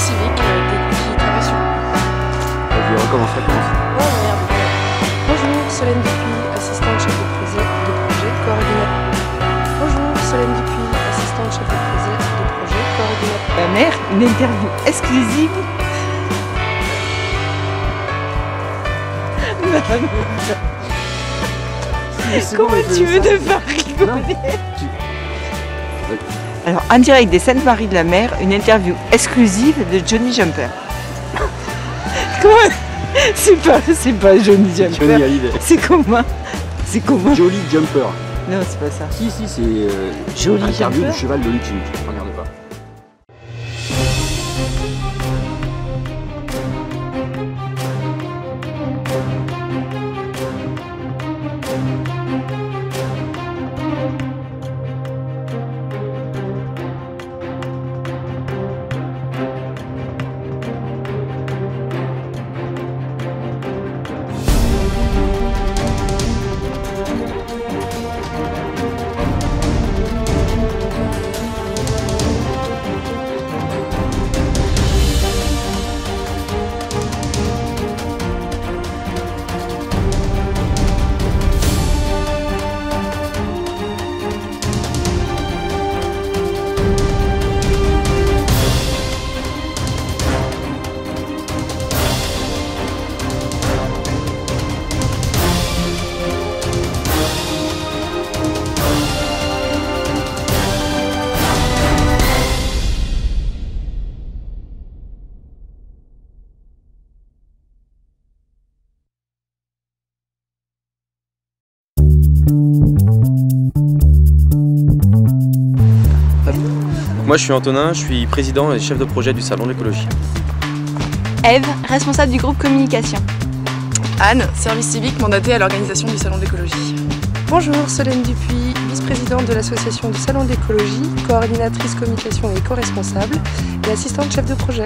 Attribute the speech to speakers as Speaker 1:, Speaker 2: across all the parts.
Speaker 1: civique qui travaille sur...
Speaker 2: Vas-y, recommence.
Speaker 1: Oh merde. Bonjour, Solène Dupuis, assistante chef de projet, coordinateur. Bonjour, Solène Dupuis, assistante chef de projet, coordinateur.
Speaker 3: La mère, une interview exclusive. Comment tu veux ne pas rigoler? Alors, en direct des Saintes-Maries de la Mer, une interview exclusive de Johnny Jumper. Comment? C'est pas Johnny Jumper.
Speaker 2: Johnny Hallyday.
Speaker 3: C'est comment? C'est comment?
Speaker 2: Jolly Jumper.
Speaker 3: Non, c'est pas ça.
Speaker 2: Si, c'est
Speaker 3: Jolly
Speaker 2: interview
Speaker 3: Jumper.
Speaker 2: du cheval de Luc Luc. Regarde pas.
Speaker 4: Moi je suis Antonin, je suis président et chef de projet du Salon de l'écologie.
Speaker 5: Eve, responsable du groupe communication.
Speaker 1: Anne, service civique mandatée à l'organisation du Salon d'écologie. Bonjour, Solène Dupuis, vice-présidente de l'association du Salon d'écologie, coordinatrice communication et éco-responsable et assistante chef de projet.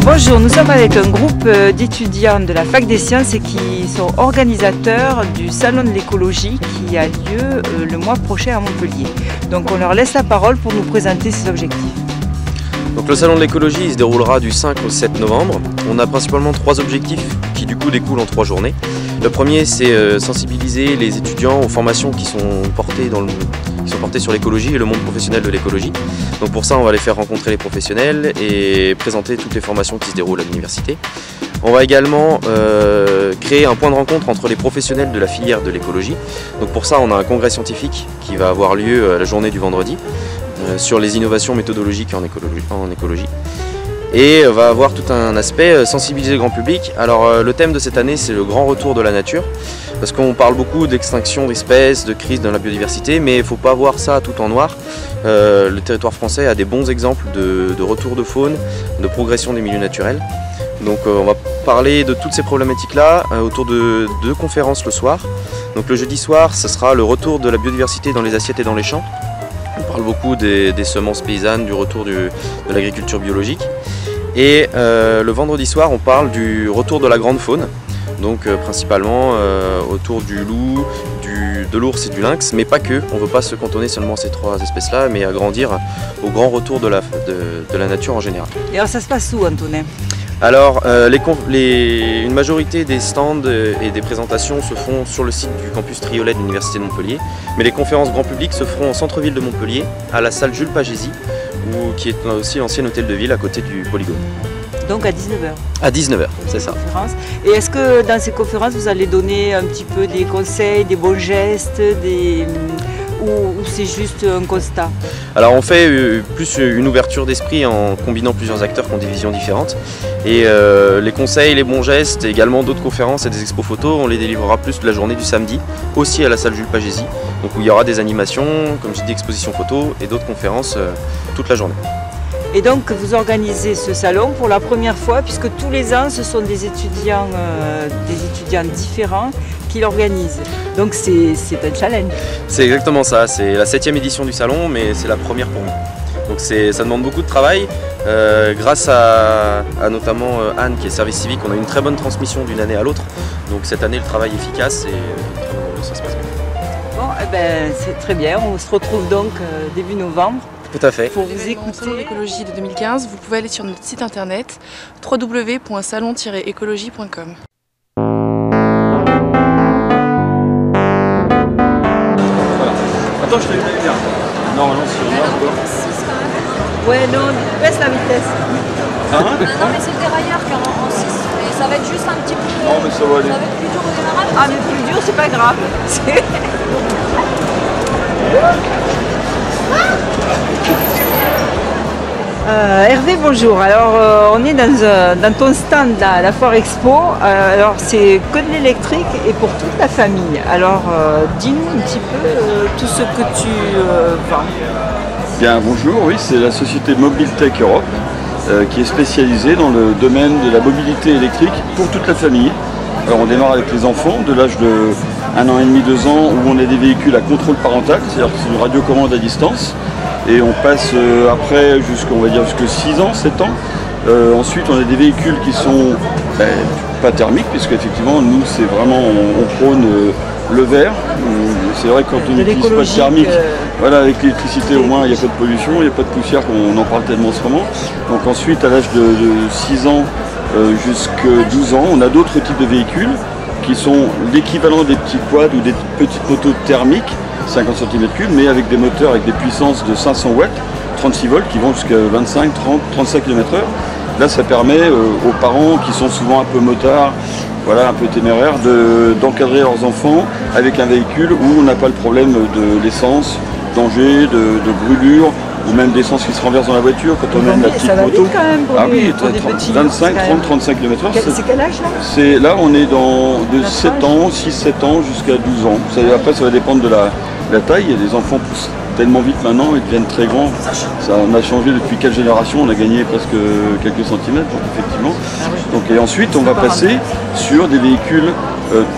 Speaker 3: Bonjour, nous sommes avec un groupe d'étudiants de la Fac des Sciences et qui sont organisateurs du Salon de l'écologie qui a lieu le mois prochain à Montpellier. Donc on leur laisse la parole pour nous présenter ces objectifs.
Speaker 4: Donc le Salon de l'écologie il se déroulera du 5 au 7 novembre. On a principalement 3 objectifs qui du coup découlent en 3 journées. Le premier c'est sensibiliser les étudiants aux formations qui sont portées sur l'écologie et le monde professionnel de l'écologie. Donc pour ça on va les faire rencontrer les professionnels et présenter toutes les formations qui se déroulent à l'université. On va également créer un point de rencontre entre les professionnels de la filière de l'écologie. Donc pour ça on a un congrès scientifique qui va avoir lieu la journée du vendredi sur les innovations méthodologiques en écologie. Et va avoir tout un aspect sensibiliser le grand public. Alors le thème de cette année c'est le grand retour de la nature, parce qu'on parle beaucoup d'extinction d'espèces, de crise de la biodiversité, mais il ne faut pas voir ça tout en noir. Le territoire français a des bons exemples de retour de faune, de progression des milieux naturels. Donc on va parler de toutes ces problématiques-là autour de 2 conférences le soir. Donc le jeudi soir, ce sera le retour de la biodiversité dans les assiettes et dans les champs. On parle beaucoup des semences paysannes, du retour de l'agriculture biologique. Et le vendredi soir, on parle du retour de la grande faune, donc principalement autour du loup, de l'ours et du lynx, mais pas que. On ne veut pas se cantonner seulement à ces 3 espèces-là, mais agrandir au grand retour de la nature en général.
Speaker 3: Et alors ça se passe où, Antonin?
Speaker 4: Alors, une majorité des stands et des présentations se font sur le site du campus Triolet de l'Université de Montpellier, mais les conférences grand public se feront au centre-ville de Montpellier, à la salle Jules Pagési, qui est aussi l'ancien hôtel de ville à côté du Polygone.
Speaker 3: Donc à 19h.
Speaker 4: À 19h, c'est ça.
Speaker 3: Et est-ce que dans ces conférences, vous allez donner un petit peu des conseils, des bons gestes, ou c'est juste un constat?
Speaker 4: Alors on fait plus une ouverture d'esprit en combinant plusieurs acteurs qui ont des visions différentes. Et les conseils, les bons gestes, et également d'autres conférences et des expos photos, on les délivrera plus de la journée du samedi, aussi à la salle Jules Pagési. Donc où il y aura des animations, comme j'ai dit, expositions photos et d'autres conférences toute la journée.
Speaker 3: Et donc vous organisez ce salon pour la première fois, puisque tous les ans ce sont des étudiants différents qui l'organisent. Donc c'est un challenge.
Speaker 4: C'est exactement ça, c'est la 7e édition du salon, mais c'est la première pour nous. Donc ça demande beaucoup de travail. Grâce à notamment Anne qui est service civique, on a une très bonne transmission d'une année à l'autre. Donc cette année le travail est efficace et ça se passe bien.
Speaker 3: Bon, c'est très bien, on se retrouve donc début novembre.
Speaker 4: Tout à fait.
Speaker 3: Pour vous écouter.
Speaker 1: Salon d'écologie de 2015, vous pouvez aller sur notre site internet www.salon-écologie.com.
Speaker 2: Attends, je te le mets bien. Normalement, c'est là encore.
Speaker 3: Ouais, non, baisse la vitesse.
Speaker 2: Hein?
Speaker 6: Non, mais c'est le dérailleur qui est en 6. Mais ça va être juste un petit peu.
Speaker 2: Non, mais ça va aller.
Speaker 6: Ça va être plus dur au démarrage.
Speaker 3: Ah, mais plus dur, c'est pas grave. Hervé, bonjour. Alors, on est dans ton stand à la Foire Expo. Alors, c'est que de l'électrique et pour toute la famille. Alors, dis-nous un petit peu tout ce que tu vends.
Speaker 7: Bien, bonjour, oui, c'est la société Mobiltech Europe qui est spécialisée dans le domaine de la mobilité électrique pour toute la famille. Alors, on démarre avec les enfants de l'âge de 1 an et demi, 2 ans, où on a des véhicules à contrôle parental, c'est-à-dire que c'est une radiocommande à distance. Et on passe après jusqu'à 6 ans, 7 ans. Ensuite, on a des véhicules qui sont pas thermiques, puisque effectivement, nous, c'est vraiment, on prône le vert. C'est vrai que quand on n'utilise pas de thermique, voilà, avec l'électricité au moins, il n'y a pas de pollution, il n'y a pas de poussière, on en parle tellement en ce moment. Donc ensuite, à l'âge de 6 ans jusqu'à 12 ans, on a d'autres types de véhicules qui sont l'équivalent des petits quads ou des petites motos thermiques, 50 cm3, mais avec des moteurs avec des puissances de 500 watts, 36 volts, qui vont jusqu'à 25, 30, 35 km/h. Là, ça permet aux parents qui sont souvent un peu motards, voilà, un peu téméraires, d'encadrer leurs enfants avec un véhicule où on n'a pas le problème de l'essence, danger, de brûlure, ou même d'essence qui se renverse dans la voiture quand on mène la petite moto.
Speaker 3: Quand même pour
Speaker 7: oui,
Speaker 3: pour des petits
Speaker 7: 25, 30, 35 km/h.
Speaker 3: C'est quel âge là?
Speaker 7: Là, on est de 7 ans, 6-7 ans jusqu'à 12 ans. Après, ça va dépendre de la taille. Il y a des enfants poussent tellement vite maintenant, ils deviennent très grands. Ça, on a changé depuis 4 générations, on a gagné presque quelques centimètres, donc effectivement. Donc, et ensuite, on va passer sur des véhicules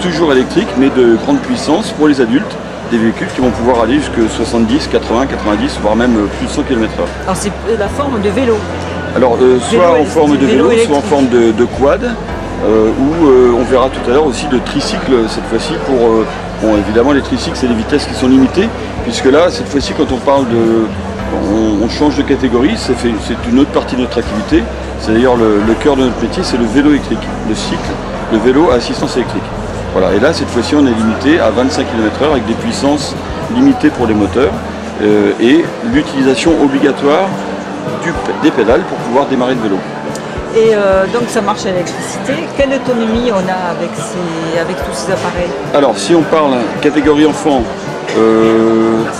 Speaker 7: toujours électriques, mais de grande puissance pour les adultes. Des véhicules qui vont pouvoir aller jusqu'à 70, 80, 90, voire même plus de 100 km/h.
Speaker 3: Alors c'est la forme de vélo.
Speaker 7: Alors soit en forme de vélo, soit en forme de quad, ou on verra tout à l'heure aussi de tricycle cette fois-ci pour... bon, évidemment les tricycles c'est des vitesses qui sont limitées, puisque là cette fois-ci quand on parle de... On change de catégorie, c'est une autre partie de notre activité. C'est d'ailleurs le cœur de notre métier, c'est le vélo électrique, le cycle, le vélo à assistance électrique. Voilà, et là, cette fois-ci, on est limité à 25 km/h avec des puissances limitées pour les moteurs et l'utilisation obligatoire des pédales pour pouvoir démarrer le vélo.
Speaker 3: Et donc, ça marche à l'électricité. Quelle autonomie on a avec tous ces appareils?
Speaker 7: Alors, si on parle catégorie enfant,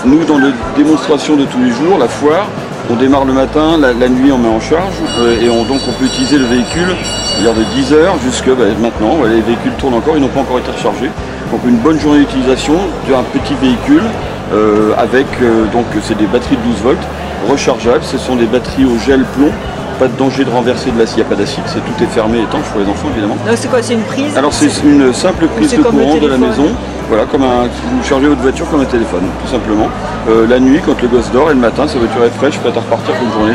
Speaker 7: nous, dans les démonstrations de tous les jours, la foire, on démarre le matin, la nuit on met en charge et donc on peut utiliser le véhicule de 10h jusqu'à maintenant. Les véhicules tournent encore, ils n'ont pas encore été rechargés. Donc une bonne journée d'utilisation d'un petit véhicule avec donc c'est des batteries de 12 volts rechargeables. Ce sont des batteries au gel plomb. Pas de danger de renverser de l'acide, il n'y a pas d'acide, tout est fermé et étanche pour les enfants évidemment.
Speaker 3: Donc c'est quoi, c'est une prise?
Speaker 7: Alors c'est une simple prise de courant de la maison. Voilà, comme vous chargez votre voiture comme un téléphone, tout simplement. La nuit, quand le gosse dort, et le matin, sa voiture est fraîche, prête à repartir pour une journée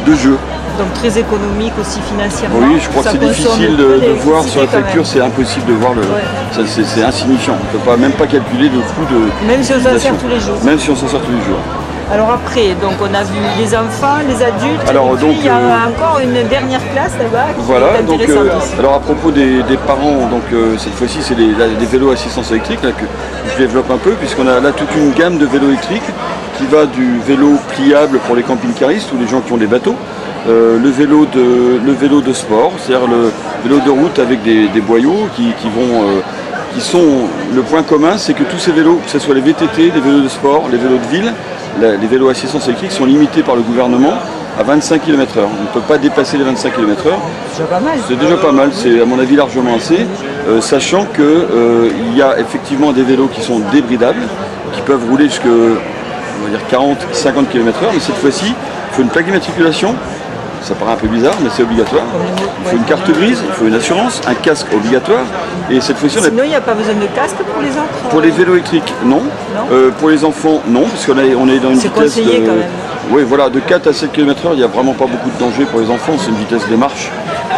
Speaker 7: de jeu.
Speaker 3: Donc très économique aussi financièrement.
Speaker 7: Oui, je crois que c'est difficile de voir sur la facture, c'est impossible de voir c'est insignifiant. On ne peut même pas calculer le coût de...
Speaker 3: Même si on s'en sert tous les jours.
Speaker 7: Même si on s'en sert tous les jours.
Speaker 3: Alors après, donc on a vu les enfants, les adultes,
Speaker 7: alors,
Speaker 3: et puis il y a encore une dernière classe là-bas qui est intéressante aussi.
Speaker 7: Alors à propos des parents, donc cette fois-ci c'est les vélos assistance électrique là, que je développe un peu, puisqu'on a là toute une gamme de vélos électriques qui va du vélo pliable pour les camping-caristes ou les gens qui ont des bateaux, le vélo de sport, c'est-à-dire le vélo de route avec des boyaux qui sont... Le point commun, c'est que tous ces vélos, que ce soit les VTT, les vélos de sport, les vélos de ville, les vélos assistance électrique sont limités par le gouvernement à 25 km/h. On ne peut pas dépasser les 25 km/h.
Speaker 3: C'est déjà pas mal.
Speaker 7: C'est déjà pas mal, c'est à mon avis largement assez, sachant qu'il y a effectivement des vélos qui sont débridables, qui peuvent rouler jusqu'à 40-50 km/h, mais cette fois-ci, il faut une plaque d'immatriculation ça paraît un peu bizarre, mais c'est obligatoire. Il faut une carte grise, il faut une assurance, un casque obligatoire. Et cette fois-ci,
Speaker 3: sinon, il n'y a pas besoin de casque pour les autres?
Speaker 7: Pour les vélos électriques, non. Pour les enfants, non, parce qu'on est dans une vitesse
Speaker 3: conseillé quand même.
Speaker 7: Oui, voilà, de 4 à 7 km/h, il n'y a vraiment pas beaucoup de danger pour les enfants, c'est une vitesse des marches.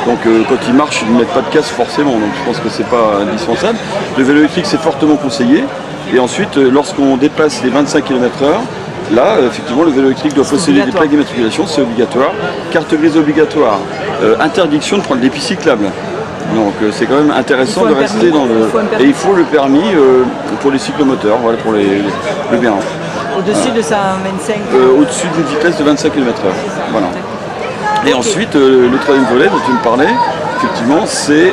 Speaker 7: Donc quand ils marchent, ils ne mettent pas de casque forcément, donc je pense que c'est pas indispensable. Le vélo électrique, c'est fortement conseillé. Et ensuite, lorsqu'on dépasse les 25 km/h, là, effectivement, le vélo électrique doit posséder des plaques d'immatriculation, c'est obligatoire. Carte grise obligatoire, interdiction de prendre des pistes cyclables. Donc c'est quand même intéressant de rester dans le... Et il faut le permis pour les cyclomoteurs, voilà, pour le B1.
Speaker 3: Au-dessus de 125
Speaker 7: au-dessus d'une vitesse de 25 km/h. Voilà. Et ensuite, le troisième volet dont tu me parlais, effectivement, c'est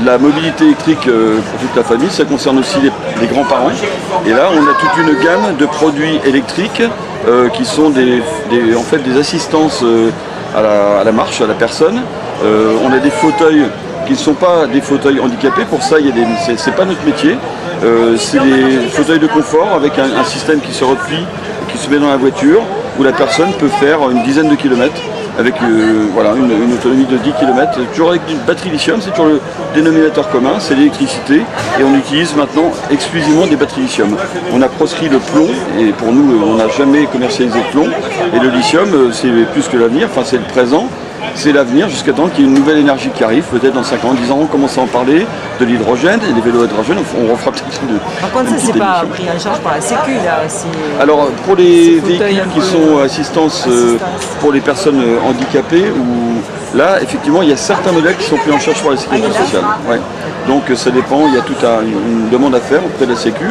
Speaker 7: la mobilité électrique pour toute la famille. Ça concerne aussi les grands-parents. Et là, on a toute une gamme de produits électriques qui sont en fait des assistances à la marche, à la personne. On a des fauteuils qui ne sont pas des fauteuils handicapés. Pour ça, c'est pas notre métier. C'est des fauteuils de confort avec un système qui se replie, qui se met dans la voiture, où la personne peut faire une dizaine de kilomètres avec voilà, une autonomie de 10 km, toujours avec une batterie lithium, c'est toujours le dénominateur commun, c'est l'électricité, et on utilise maintenant exclusivement des batteries lithium. On a proscrit le plomb, et pour nous, on n'a jamais commercialisé le plomb, et le lithium, c'est plus que l'avenir, enfin c'est le présent. C'est l'avenir jusqu'à temps qu'il y ait une nouvelle énergie qui arrive, peut-être dans 5 ans, 10 ans, on commence à en parler, de l'hydrogène et des vélos à hydrogène, on refera peut-être une.
Speaker 3: Par contre, ça c'est pas pris en charge par la Sécu là.
Speaker 7: Alors pour les véhicules qui sont assistance pour les personnes handicapées, ou là effectivement il y a certains modèles qui sont pris en charge par la Sécurité sociale. Ouais. Donc ça dépend, il y a toute une demande à faire auprès de la Sécu.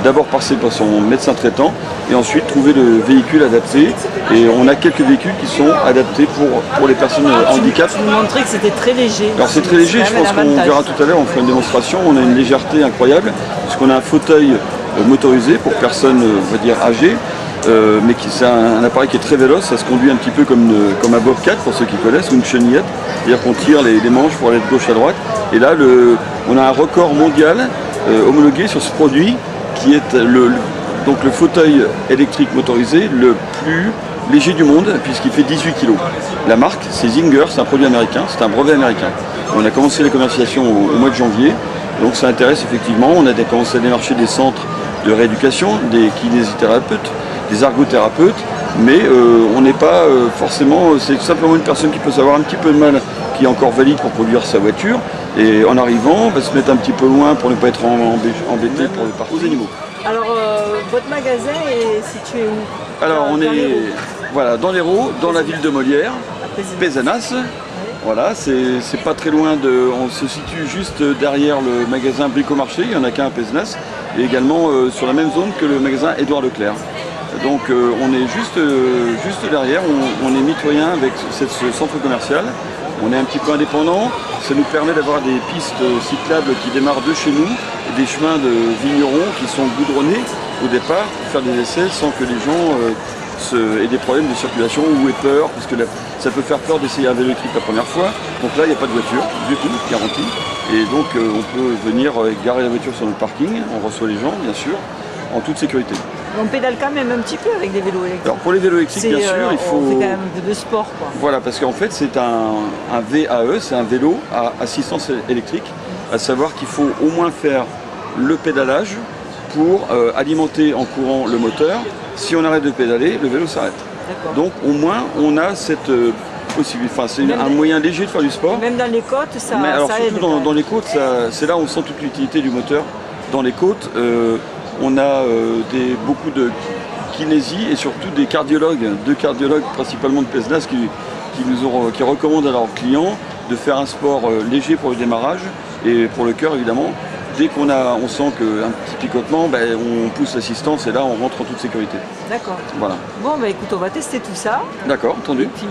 Speaker 7: D'abord passer par son médecin traitant et ensuite trouver le véhicule adapté. Et on a quelques véhicules qui sont adaptés pour les personnes handicapées.
Speaker 3: Vous montrez que c'était très léger.
Speaker 7: Alors c'est très léger, je pense qu'on verra tout à l'heure, on fera une démonstration. On a une légèreté incroyable puisqu'on a un fauteuil motorisé pour personnes, on va dire, âgées. Mais c'est un appareil qui est très véloce, ça se conduit un petit peu comme un bobcat pour ceux qui connaissent, ou une chenillette, c'est-à-dire qu'on tire les manches pour aller de gauche à droite. Et là, on a un record mondial homologué sur ce produit qui est donc le fauteuil électrique motorisé le plus léger du monde puisqu'il fait 18 kg. La marque, c'est Zinger, c'est un produit américain, c'est un brevet américain. On a commencé la commercialisation au mois de janvier, donc ça intéresse effectivement. On a commencé à démarcher des centres de rééducation, des kinésithérapeutes, des ergothérapeutes, mais on n'est pas forcément, c'est simplement une personne qui peut avoir un petit peu de mal, qui est encore valide pour conduire sa voiture, et en arrivant, va se mettre un petit peu loin pour ne pas être embêté pour le parcours aux animaux.
Speaker 3: Alors, votre magasin est situé où?
Speaker 7: Alors, on est voilà, dans l'Hérault, dans la ville de Molière, Pézenas. Voilà, c'est pas très loin on se situe juste derrière le magasin Bricomarché, il n'y en a qu'un à Pézenas, et également sur la même zone que le magasin Édouard Leclerc. Donc on est juste derrière, on est mitoyen avec ce centre commercial, on est un petit peu indépendant, ça nous permet d'avoir des pistes cyclables qui démarrent de chez nous, et des chemins de vignerons qui sont goudronnés au départ pour faire des essais sans que les gens aient des problèmes de circulation ou aient peur, parce que ça peut faire peur d'essayer un vélo électrique la première fois. Donc là il n'y a pas de voiture du tout, garantie, et donc on peut venir garer la voiture sur notre parking, on reçoit les gens bien sûr, en toute sécurité.
Speaker 3: On pédale quand même un petit peu avec des vélos électriques.
Speaker 7: Alors pour les vélos électriques, bien sûr, il faut...
Speaker 3: On fait quand même de sport, quoi.
Speaker 7: Voilà, parce qu'en fait, c'est un VAE, c'est un vélo à assistance électrique, à savoir qu'il faut au moins faire le pédalage pour alimenter en courant le moteur. Si on arrête de pédaler, le vélo s'arrête. Donc au moins, on a cette possibilité. Enfin, c'est un moyen léger de faire du sport.
Speaker 3: Même dans les côtes, ça
Speaker 7: Mais alors,
Speaker 3: aide.
Speaker 7: surtout dans les côtes, c'est là où on sent toute l'utilité du moteur. Dans les côtes, on a beaucoup de kinésie et surtout des cardiologues, deux cardiologues principalement de Pézenas qui recommandent à leurs clients de faire un sport léger pour le démarrage et pour le cœur évidemment. Dès qu'on sent qu'un petit picotement, on pousse l'assistance et là on rentre en toute sécurité.
Speaker 5: D'accord.
Speaker 7: Voilà.
Speaker 5: Bon, écoute, on va tester tout ça.
Speaker 7: D'accord, entendu.
Speaker 5: Et puis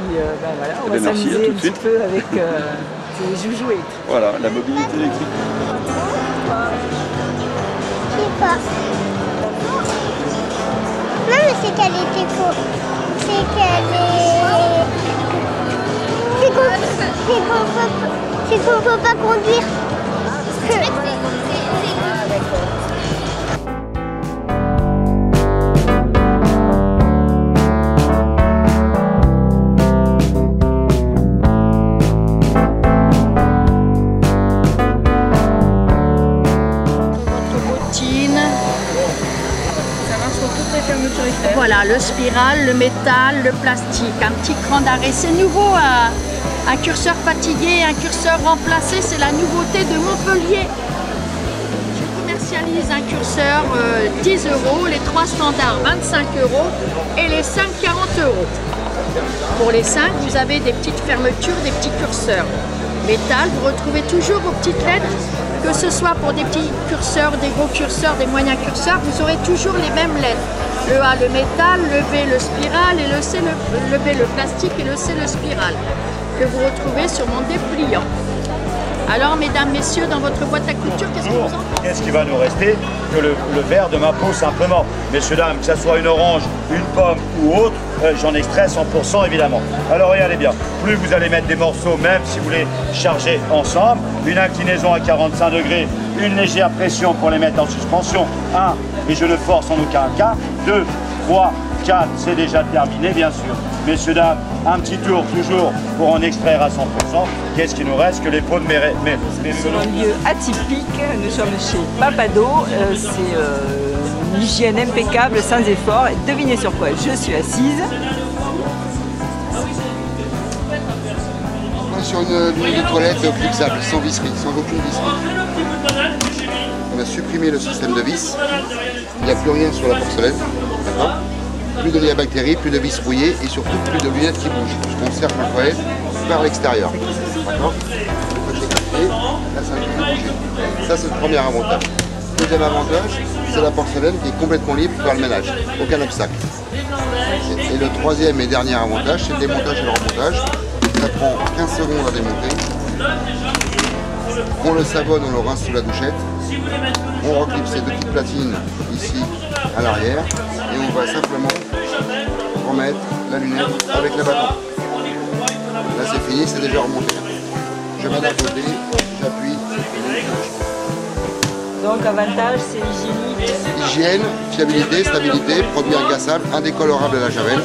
Speaker 5: voilà, on va s'amuser un petit peu avec ces jouets.
Speaker 7: Voilà, la mobilité électrique.
Speaker 8: Je sais pas. Non, mais c'est qu'elle était c'est qu'on peut pas conduire.
Speaker 9: Voilà, le spiral, le métal, le plastique, un petit cran d'arrêt. C'est nouveau, un curseur fatigué, un curseur remplacé, c'est la nouveauté de Montpellier. Je commercialise un curseur 10 €, les 3 standards 25 € et les 5 40 €. Pour les 5, vous avez des petites fermetures, des petits curseurs. Métal, vous retrouvez toujours vos petites lettres, que ce soit pour des petits curseurs, des gros curseurs, des moyens curseurs, vous aurez toujours les mêmes lettres. Le A, le métal, le B, le spiral, et le C, le B, le plastique, et le C, le spiral, que vous retrouvez sur mon dépliant. Alors, mesdames, messieurs, dans votre boîte à couture, qu'est-ce que vous en pensez?
Speaker 10: Qu'est-ce qui va nous rester que le verre de ma peau, simplement. Messieurs, dames, que ce soit une orange, une pomme ou autre, j'en extrais 100% évidemment. Alors regardez bien, plus vous allez mettre des morceaux, même si vous les chargez ensemble, une inclinaison à 45 degrés, une légère pression pour les mettre en suspension. 1, et je ne force en aucun cas. 2, 3, 4, c'est déjà terminé bien sûr. Messieurs, dames, un petit tour toujours pour en extraire à 100%. Qu'est-ce qui nous reste que les peaux de mes
Speaker 3: C'est un lieu atypique, nous sommes chez Papado, c'est une hygiène impeccable, sans effort. Et devinez sur quoi je suis assise.
Speaker 11: Sur une ligne de toilette clipsable, sans visserie, sans aucune visserie. On a supprimé le système de vis, il n'y a plus rien sur la porcelaine, d'accord ? Plus de lait à bactéries, plus de vis rouillées et surtout plus de lunettes qui bougent, puisqu'on sert la toilette par l'extérieur. D'accord ? Là, ça ne peut bouger. Ça, c'est le premier avantage. Deuxième avantage, c'est la porcelaine qui est complètement libre pour faire le ménage, aucun obstacle. Et le troisième et dernier avantage, c'est le démontage et le remontage. Ça prend 15 secondes à démonter. On le savonne, on le rince sous la douchette. On reclipe ces deux petites platines ici à l'arrière. Et on va simplement remettre la lunette avec le bâton. Là c'est fini, c'est déjà remonté. Je mets d'un côté, j'appuie, c'est fini.
Speaker 3: Donc avantage, c'est hygiénique.
Speaker 11: Hygiène, fiabilité, stabilité, produit incassable, indécolorable à la javel,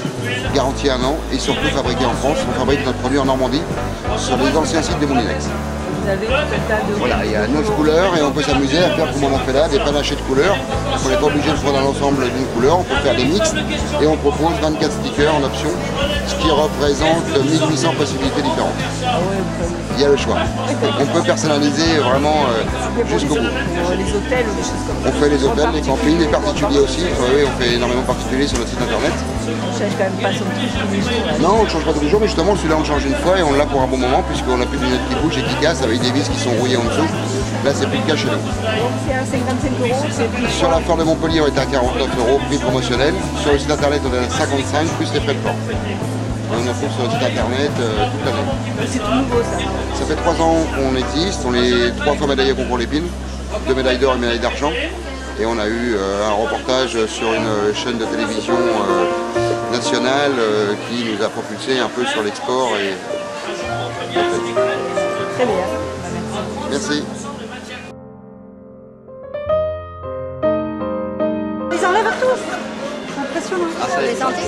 Speaker 11: garantie 1 an et surtout fabriqué en France. On fabrique notre produit en Normandie sur les anciens sites des Moulinex.
Speaker 3: Vous avez tout un tas de...
Speaker 11: Voilà, il y a 9 couleurs et on peut s'amuser à faire comme on en fait là, des panachés de couleurs. On n'est pas obligé de prendre l'ensemble d'une couleur, on peut faire des mix et on propose 24 stickers en option, ce qui représente 1800 possibilités différentes. Il y a le choix. On peut personnaliser vraiment jusqu'au bout.
Speaker 3: Les hôtels ou des choses comme ça.
Speaker 11: On fait les hôtels, les campings, les particuliers aussi. Oui, on fait énormément de particuliers sur notre site internet.
Speaker 3: On ne change quand même pas son truc tous les jours.
Speaker 11: Non, on ne change pas tous les jours, mais justement celui-là on le change une fois et on l'a pour un bon moment puisqu'on n'a plus de lunettes qui bougent et qui cassent avec des vis qui sont rouillées en dessous. Là c'est plus le cas chez nous.
Speaker 3: Donc c'est à 55 €, c'est plus
Speaker 11: sur la foire de Montpellier on est à 49 €, prix promotionnel. Sur le site internet on est à 55 plus les frais de port. On a fait sur le site internet toute l'année.
Speaker 3: C'est tout nouveau ça.
Speaker 11: Ça fait 3 ans qu'on existe, on est 3 fois médaillés au concours Lépine, 2 médailles d'or et 1 médaille d'argent. Et on a eu un reportage sur une chaîne de télévision nationale qui nous a propulsé un peu sur l'export. Et...
Speaker 3: Très bien.
Speaker 11: Merci.
Speaker 6: Ils enlèvent tous. C'est impressionnant.
Speaker 12: Ah,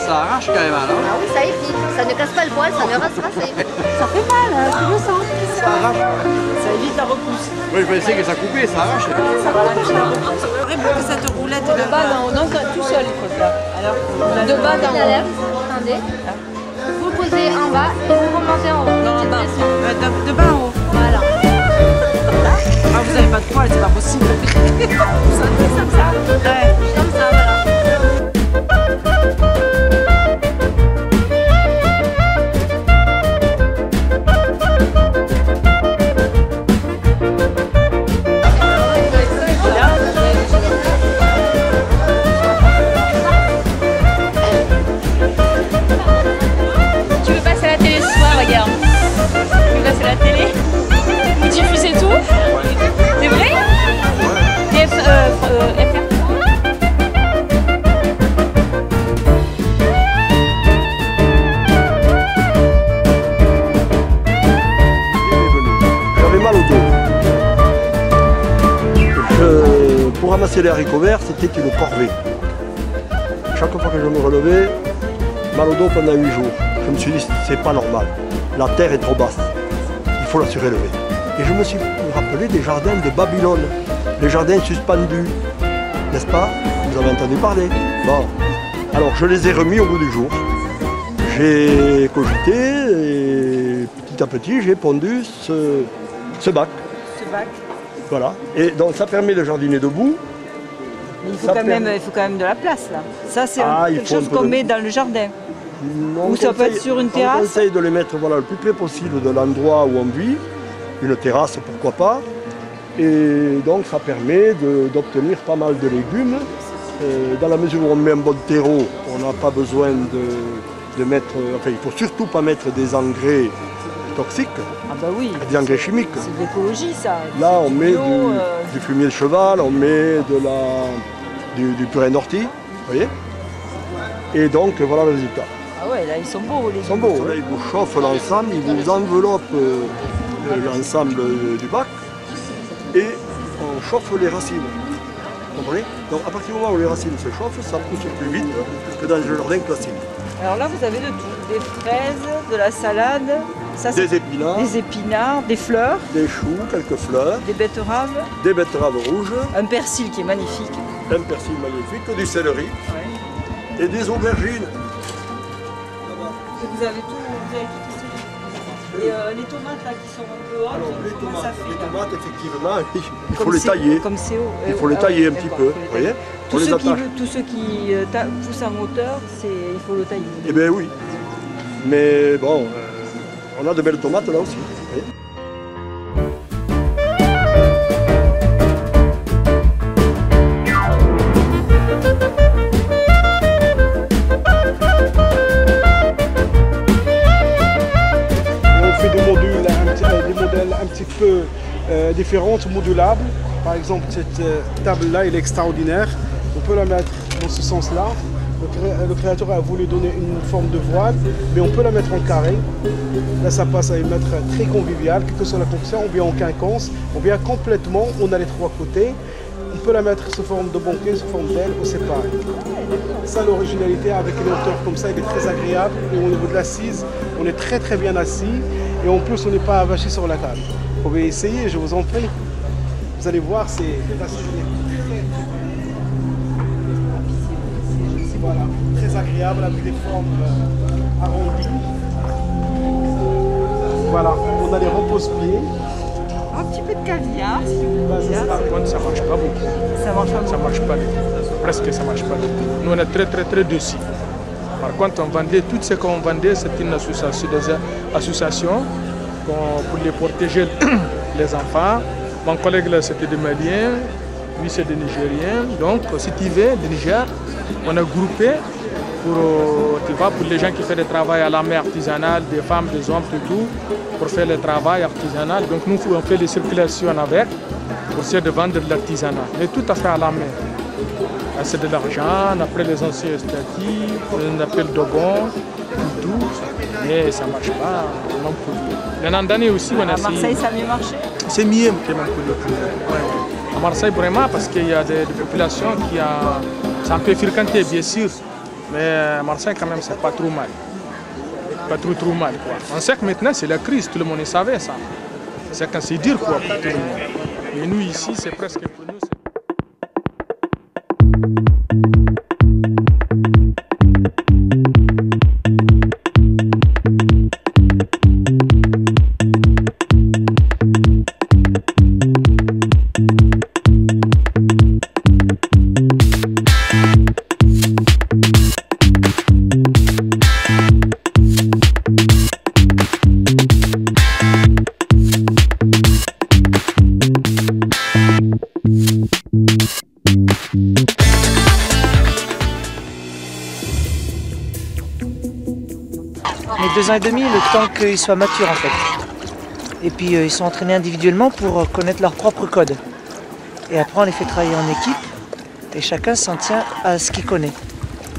Speaker 12: ça arrache carrément là.
Speaker 6: Ah oui, ça évite. Ça ne casse pas le poil, ça ne rase pas. Ça fait mal, tu le sens.
Speaker 12: Ça arrache.
Speaker 3: Ça évite la repousse.
Speaker 12: Oui, je pensais que ça coupait, ça arrache.
Speaker 3: Ça repousse la repousse. C'est vrai que cette roulette
Speaker 6: de bas en haut, non, tout seul il faut faire. Alors, de bas en haut. Attendez. Vous posez en bas et vous remontez en haut.
Speaker 3: Non, en bas. De bas en haut.
Speaker 6: Voilà.
Speaker 3: Ah, vous n'avez pas de poils, c'est pas possible.
Speaker 6: Ça fait comme ça. Ouais, comme ça, voilà.
Speaker 13: Pour ramasser les haricots verts, c'était une corvée. Chaque fois que je me relevais, mal au dos pendant 8 jours. Je me suis dit, c'est pas normal. La terre est trop basse. Il faut la surélever. Et je me suis rappelé des jardins de Babylone. Les jardins suspendus. N'est-ce pas? Vous avez entendu parler? Bon. Alors je les ai remis au bout du jour. J'ai cogité et petit à petit j'ai pondu ce bac.
Speaker 3: Ce bac.
Speaker 13: Voilà. Et donc ça permet de jardiner debout.
Speaker 3: Mais il faut quand même de la place là. Ça c'est quelque chose qu'on met dans le jardin.
Speaker 13: Ou
Speaker 3: ça peut être sur une terrasse.
Speaker 13: On conseille de les mettre le plus près possible de l'endroit où on vit. Une terrasse, pourquoi pas. Et donc ça permet d'obtenir pas mal de légumes. Dans la mesure où on met un bon terreau, on n'a pas besoin de mettre... Enfin, il ne faut surtout pas mettre des engrais toxiques.
Speaker 3: Ah bah oui.
Speaker 13: Des engrais chimiques.
Speaker 3: C'est de l'écologie ça.
Speaker 13: Là on met du fumier de cheval, on met du purin d'ortie, vous voyez. Et donc voilà le résultat.
Speaker 3: Ah ouais, là ils sont beaux les légumes.
Speaker 13: Ils sont beaux, là, ils vous chauffent l'ensemble, ils vous enveloppent l'ensemble du bac et on chauffe les racines. Vous comprenez? Donc à partir du moment où les racines se chauffent, ça pousse plus vite que dans le jardin classique.
Speaker 3: Alors là vous avez de tout, des fraises, de la salade, ça,
Speaker 13: des épinards,
Speaker 3: des fleurs,
Speaker 13: des choux, quelques fleurs,
Speaker 3: des betteraves
Speaker 13: rouges,
Speaker 3: un persil qui est magnifique,
Speaker 13: du céleri et des aubergines.
Speaker 3: Vous avez tout ici. Et les tomates là qui sont un peu hautes,
Speaker 13: alors, les tomates effectivement, il faut
Speaker 3: comme
Speaker 13: les tailler.
Speaker 3: Comme c'est haut.
Speaker 13: Il faut les tailler un petit peu, vous voyez.
Speaker 3: Tous ceux qui poussent en hauteur, il faut le tailler.
Speaker 13: Eh bien oui. Mais bon, on a de belles tomates là aussi. Vous voyez.
Speaker 14: Un petit peu différentes, modulables. Par exemple, cette table-là, elle est extraordinaire. On peut la mettre dans ce sens-là. Le créateur a voulu donner une forme de voile, mais on peut la mettre en carré. Là, ça passe à une mettre très convivial, quelle que soit la fonction, ou bien en quinconce, ou bien complètement, on a les trois côtés. On peut la mettre sous forme de banquet, sous forme d'aile ou séparée. Ça, l'originalité avec une hauteur comme ça, elle est très agréable. Et au niveau de l'assise, on est très très bien assis. Et en plus, on n'est pas avachi sur la table. Vous pouvez essayer, je vous en prie. Vous allez voir, c'est voilà, très agréable avec des formes arrondies. Voilà, on a les repose-pieds.
Speaker 3: Un petit peu de caviar.
Speaker 15: Par contre, ça ne marche pas beaucoup.
Speaker 3: Ça marche pas beaucoup.
Speaker 15: Ça marche pas beaucoup. Presque ça ne marche pas beaucoup. Nous, on est très dessus. Par contre, on vendait tout ce qu'on vendait, c'est une association pour les protéger les enfants. Mon collègue là, c'était des Maliens, lui c'est des Nigériens. Donc, si tu veux, du Niger, on a groupé pour les gens qui font du travail à la main artisanale, des femmes, des hommes, tout, pour faire le travail artisanal. Donc, nous, on fait des circulations avec pour essayer de vendre de l'artisanat, mais tout à fait à la main. C'est de l'argent, après les anciens statuts, on appelle de bon, tout, mais ça ne marche pas non plus. L'an dernier aussi, on a essayé.
Speaker 3: À Marseille, ça a mieux marché?
Speaker 15: C'est mieux que Montpellier. Ouais. À Marseille, vraiment, parce qu'il y a des populations qui ont... C'est un peu fréquenté, bien sûr, mais à Marseille, quand même, c'est pas trop mal. Pas trop mal, quoi. On sait que maintenant, c'est la crise, tout le monde savait ça. C'est quand c'est dur, quoi, pour tout le monde. Mais nous, ici, c'est presque pour nous.
Speaker 16: Mais 2 ans et demi, le temps qu'ils soient matures en fait. Et puis ils sont entraînés individuellement pour connaître leur propre code. Et après on les fait travailler en équipe et chacun s'en tient à ce qu'il connaît.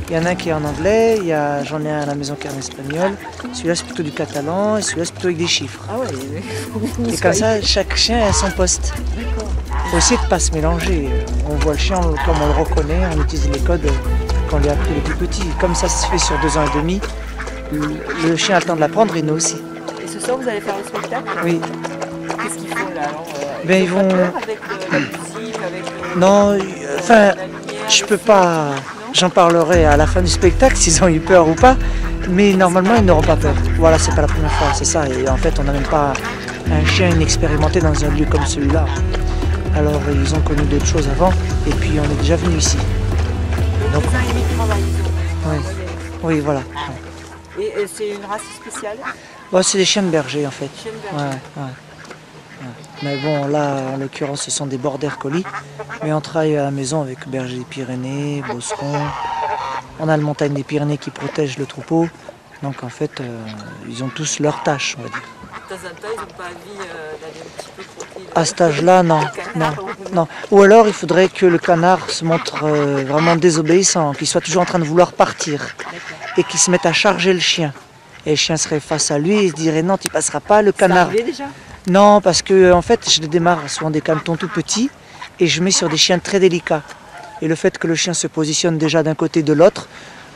Speaker 16: Il y en a un qui est en anglais, j'en ai un à la maison qui est en espagnol, celui-là c'est plutôt du catalan et celui-là c'est plutôt avec des chiffres.
Speaker 3: Ah ouais,
Speaker 16: et comme ça, chaque chien a son poste. Il faut essayer de ne pas se mélanger. On voit le chien comme on le reconnaît, on utilise les codes qu'on lui a appris les plus petits. Comme ça se fait sur 2 ans et demi, le chien a le temps de l'apprendre et nous aussi.
Speaker 3: Et ce soir, vous allez faire le spectacle?
Speaker 16: Oui.
Speaker 3: Qu'est-ce qu'ils font là alors,
Speaker 16: ben, ils vont...
Speaker 3: Avec la musique, avec
Speaker 16: non, enfin, je peux pas... J'en parlerai à la fin du spectacle s'ils ont eu peur ou pas, mais normalement ils n'auront pas peur. Voilà, c'est pas la première fois, c'est ça. Et en fait, on n'a même pas un chien inexpérimenté dans un lieu comme celui-là. Alors ils ont connu d'autres choses avant, et puis on est déjà venu ici. Donc, oui, voilà.
Speaker 3: Et c'est une race spéciale?
Speaker 16: Bon, c'est des chiens de berger en fait.
Speaker 3: Chiens de berger.
Speaker 16: Ouais. Mais bon, là, en l'occurrence, ce sont des border collies. Mais on travaille à la maison avec berger des Pyrénées, bosseron. On a le montagne des Pyrénées qui protège le troupeau. Donc en fait, ils ont tous leurs tâches, on va dire.
Speaker 3: De temps en temps, ils n'ont pas envie d'aller un petit peu croquer.
Speaker 16: À cet âge-là, non. Ou alors, il faudrait que le canard se montre vraiment désobéissant, qu'il soit toujours en train de vouloir partir. Et qu'il se mette à charger le chien. Et le chien serait face à lui et il se dirait non, tu passeras pas, le canard.
Speaker 3: C'est arrivé déjà?
Speaker 16: Non, parce que en fait, je démarre souvent des canetons tout petits et je mets sur des chiens très délicats. Et le fait que le chien se positionne déjà d'un côté de l'autre,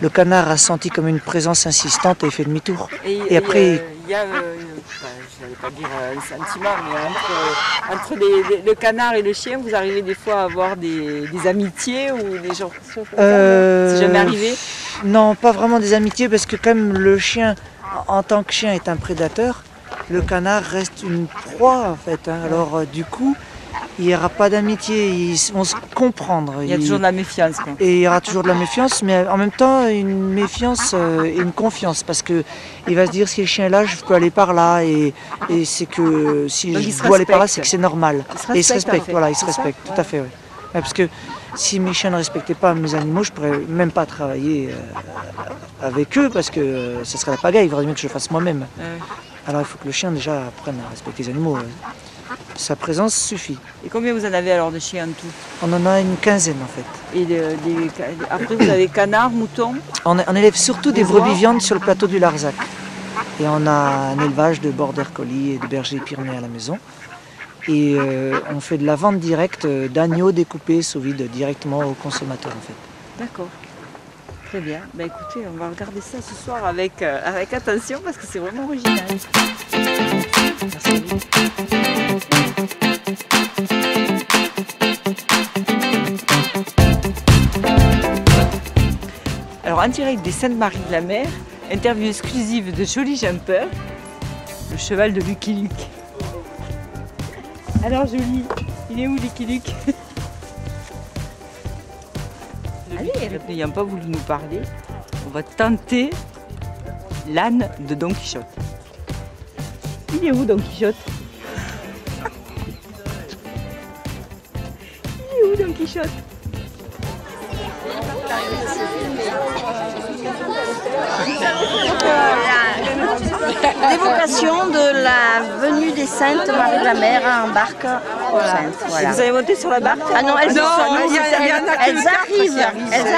Speaker 16: le canard a senti comme une présence insistante et fait demi-tour.
Speaker 3: Et après, il y a, je n'allais pas dire un sentiment, mais entre le canard et le chien, vous arrivez des fois à avoir des amitiés ou des gens comme ça? C'est jamais arrivé?
Speaker 16: Non, pas vraiment des amitiés, parce que comme le chien, en tant que chien, est un prédateur, le canard reste une proie en fait. Hein. Alors du coup, il n'y aura pas d'amitié, ils vont se comprendre.
Speaker 3: Il y a toujours de la méfiance, quoi.
Speaker 16: Et il y aura toujours de la méfiance, mais en même temps une méfiance et une confiance, parce que il va se dire si le chien est là, je peux aller par là, et c'est que si je dois aller par là, c'est que c'est normal. Et il se respecte, voilà, il se respecte, tout à fait. Ouais. Ouais, parce que si mes chiens ne respectaient pas mes animaux, je ne pourrais même pas travailler avec eux, parce que ce serait la pagaille, il vaudrait mieux que je le fasse moi-même. Alors il faut que le chien déjà apprenne à respecter les animaux. Sa présence suffit.
Speaker 3: Et combien vous en avez alors de chiens en tout?
Speaker 16: On en a une quinzaine en fait.
Speaker 3: Et après vous avez canards, moutons?
Speaker 16: On élève surtout des brebis viandes sur le plateau du Larzac. Et on a un élevage de border collies et de bergers pyrénées à la maison. Et on fait de la vente directe d'agneaux découpés sous vide directement aux consommateurs en fait.
Speaker 3: D'accord. Très bien. Bah, écoutez, on va regarder ça ce soir avec attention parce que c'est vraiment original. Merci. Alors en direct des Saintes-Maries de la Mer, interview exclusive de Joli Jumper, le cheval de Lucky Luke. Alors Joli, il est où Lucky Luke? Allez, n'ayant pas voulu nous parler, on va tenter l'âne de Don Quichotte. Il est où Don Quichotte? Il est où Don Quichotte?
Speaker 17: L'évocation de la venue des Saintes Marie de la Mer en barque. Voilà.
Speaker 3: Et vous avez monté sur la barque?
Speaker 17: Ah non, elles arrivent.
Speaker 3: Elles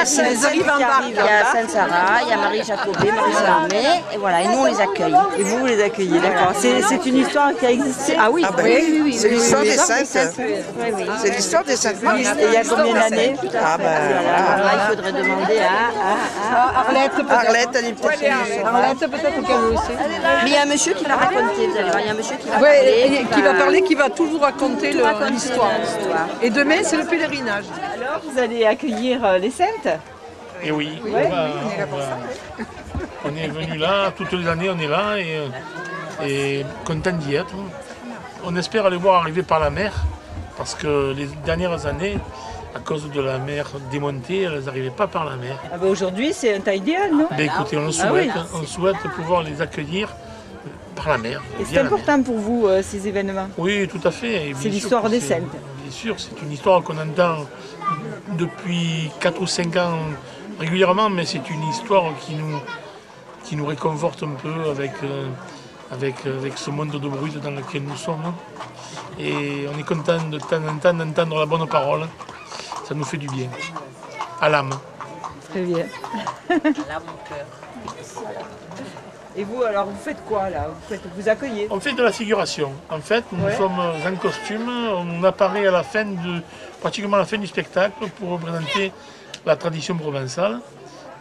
Speaker 3: arrivent en barque.
Speaker 17: Il y a Sainte-Sarah, il y a Marie-Jacobée, Marie-Salomé, et voilà, et nous on les accueille.
Speaker 3: Et vous les accueillez, d'accord. C'est une histoire qui a existé?
Speaker 17: Ah oui, oui.
Speaker 18: C'est l'histoire des Saintes. C'est l'histoire des Saintes Marie.
Speaker 3: Et il y a combien d'années?
Speaker 18: Ah ben,
Speaker 17: il faudrait demander à
Speaker 18: Arlette, elle est peut-être.
Speaker 5: Arlette, peut-être qu'elle le sait.
Speaker 17: Mais il y a un monsieur qui va raconter, vous allez voir, il y a un monsieur qui va parler.
Speaker 5: Qui va toujours raconter l'histoire. Et demain, c'est le pèlerinage.
Speaker 3: Alors, vous allez accueillir les Saintes?
Speaker 15: Et oui, on est venu là, toutes les années on est là et content d'y être. On espère les voir arriver par la mer, parce que les dernières années, à cause de la mer démontée, elles n'arrivaient pas par la mer.
Speaker 3: Ah ben aujourd'hui, c'est un temps idéal, non?
Speaker 15: Ben écoutez, on souhaite pouvoir les accueillir par la mer.
Speaker 3: Et c'est important pour vous, ces événements?
Speaker 15: Oui, tout à fait.
Speaker 3: C'est l'histoire des Saintes.
Speaker 15: Bien sûr, c'est une histoire qu'on entend depuis 4 ou 5 ans régulièrement, mais c'est une histoire qui nous réconforte un peu avec ce monde de brut dans lequel nous sommes. Et on est content de temps en temps d'entendre la bonne parole. Ça nous fait du bien. À l'âme.
Speaker 3: Très bien. À l'âme, au cœur. Et vous, alors, vous faites quoi là? Vous accueillez?
Speaker 15: On fait de la figuration. En fait, nous sommes en costume. On apparaît à pratiquement à la fin du spectacle pour représenter la tradition provençale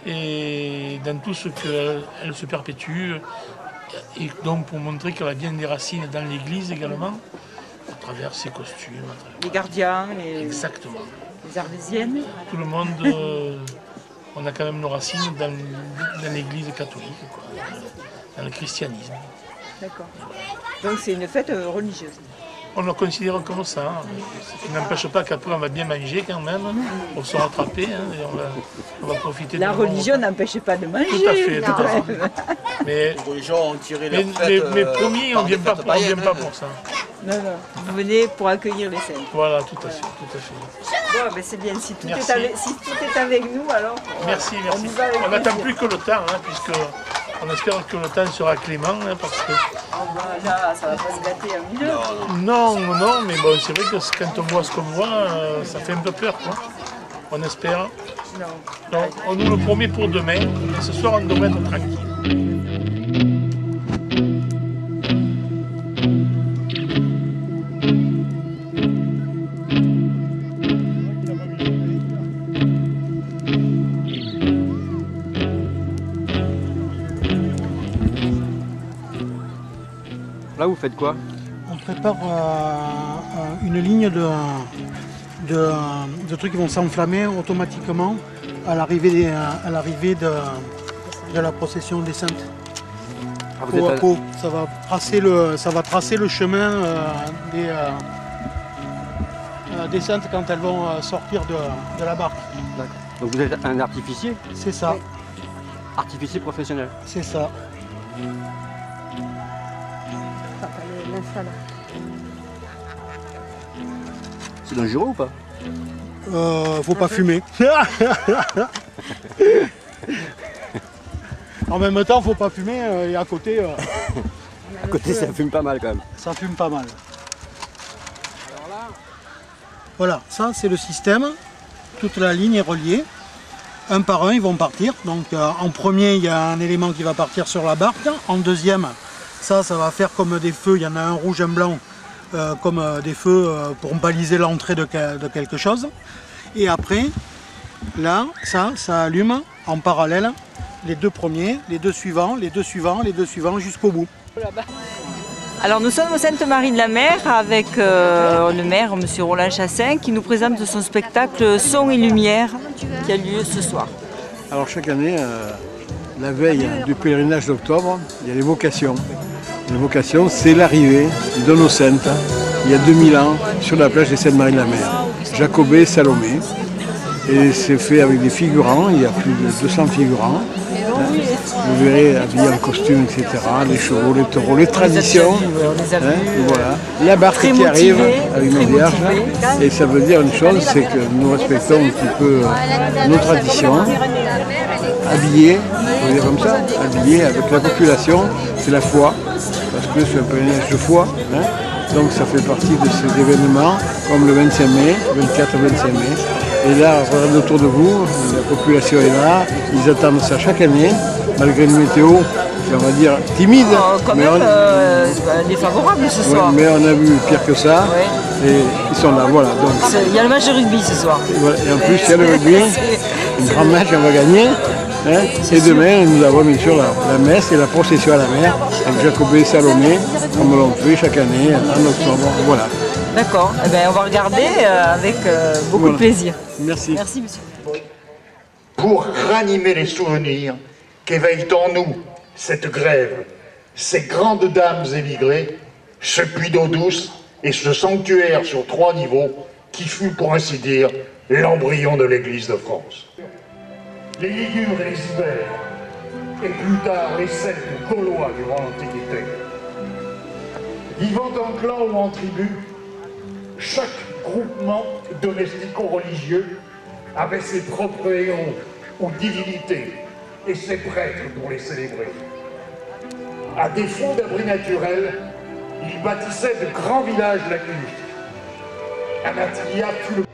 Speaker 15: et dans tout ce qu'elle se perpétue. Et donc pour montrer qu'elle a bien des racines dans l'église également, à travers ses costumes.
Speaker 3: Les gardiens,
Speaker 15: Exactement.
Speaker 3: Les arlésiennes.
Speaker 15: Tout le monde on a quand même nos racines dans l'Église catholique, quoi, dans le christianisme.
Speaker 3: D'accord. Donc c'est une fête religieuse.
Speaker 15: On le considère comme ça, ce qui n'empêche pas qu'après on va bien manger quand même, pour se rattraper, hein, et on va profiter de
Speaker 3: la religion n'empêchait pas de manger.
Speaker 15: Tout à fait, tout à fait. Mais
Speaker 12: les gens ont tiré leur
Speaker 15: mais promis, on ne vient pas pour ça.
Speaker 3: Non, non, vous venez pour accueillir les saints.
Speaker 15: Voilà, tout à fait, tout à fait.
Speaker 3: Bon, ben c'est bien, si tout est avec nous, alors...
Speaker 15: Merci, merci. On n'attend plus que le temps, hein, puisque on espère que le temps sera clément, hein, parce que...
Speaker 3: Là, ça va pas se gâter un milieu.
Speaker 15: Non, non, mais bon, c'est vrai que quand on voit ce qu'on voit, ça fait un peu peur, quoi. On espère.
Speaker 3: Non.
Speaker 15: Donc, on nous le promet pour demain, et ce soir on devrait être tranquille.
Speaker 12: Là, vous faites quoi?
Speaker 14: On prépare une ligne de trucs qui vont s'enflammer automatiquement à l'arrivée de la procession des saintes. Peau à peau. Ça va tracer le chemin des saintes quand elles vont sortir de la barque.
Speaker 12: D'accord. Donc vous êtes un artificier?
Speaker 14: C'est ça.
Speaker 12: Artificier professionnel?
Speaker 14: C'est ça.
Speaker 12: C'est dangereux ou pas?
Speaker 14: Faut pas fumer. En même temps, faut pas fumer et à côté...
Speaker 12: à côté, ça fume pas mal quand même.
Speaker 14: Ça fume pas mal. Voilà, ça c'est le système. Toute la ligne est reliée. Un par un, ils vont partir. Donc en premier, il y a un élément qui va partir sur la barque. En deuxième, ça va faire comme des feux. Il y en a un rouge, un blanc, comme des feux pour baliser l'entrée de quelque chose. Et après, là, ça allume en parallèle les deux premiers, les deux suivants, les deux suivants, les deux suivants jusqu'au bout.
Speaker 3: Alors nous sommes au Sainte-Marie-de-la-Mer avec le maire, M. Roland Chassin, qui nous présente son spectacle Son et Lumière qui a lieu ce soir.
Speaker 13: Alors chaque année, la veille du pèlerinage d'octobre, il y a les vocations. Les vocations, c'est l'arrivée de nos saintes, il y a 2000 ans, sur la plage des Sainte-Marie-de-la-Mer. Jacobée, Salomé. Et c'est fait avec des figurants, il y a plus de 200 figurants. Vous verrez habillés en costume, etc. Les chevaux, les taureaux, les traditions. Voilà. La barque qui arrive avec nos vierges. Et ça veut dire une chose, c'est que nous respectons un petit peu nos traditions. Habillés, on va dire comme ça, habillés avec la population, c'est la foi, parce que c'est un pèlerinage de foi. Donc ça fait partie de ces événements, comme le 25 mai, 24 et 25 mai. Et là, regardez autour de vous, la population est là, ils attendent ça chaque année, malgré une météo, on va dire, timide.
Speaker 3: Quand même défavorable ce soir.
Speaker 13: Ouais, mais on a vu pire que ça, et ils sont là, voilà.
Speaker 3: Il y a le match de rugby ce soir.
Speaker 13: Et en plus, il y a le rugby, un grand match, on va gagner. Et demain, nous avons bien sûr la messe et la procession à la mer, avec Jacobée et Salomé, comme l'on fait chaque année, en octobre, voilà.
Speaker 3: D'accord, eh bien, on va regarder avec beaucoup de plaisir.
Speaker 13: Merci.
Speaker 3: Merci, monsieur.
Speaker 10: Pour ranimer les souvenirs qu'éveillent en nous cette grève, ces grandes dames émigrées, ce puits d'eau douce et ce sanctuaire sur 3 niveaux qui fut, pour ainsi dire, l'embryon de l'Église de France. Les Ligures et les Ibères, et plus tard les Celtes gaulois durant l'Antiquité. Vivant en clan ou en tribu, chaque groupement domestico-religieux avait ses propres héros ou divinités et ses prêtres pour les célébrer. À défaut d'abri naturel, ils bâtissaient de grands villages lacustres. Amathia fut le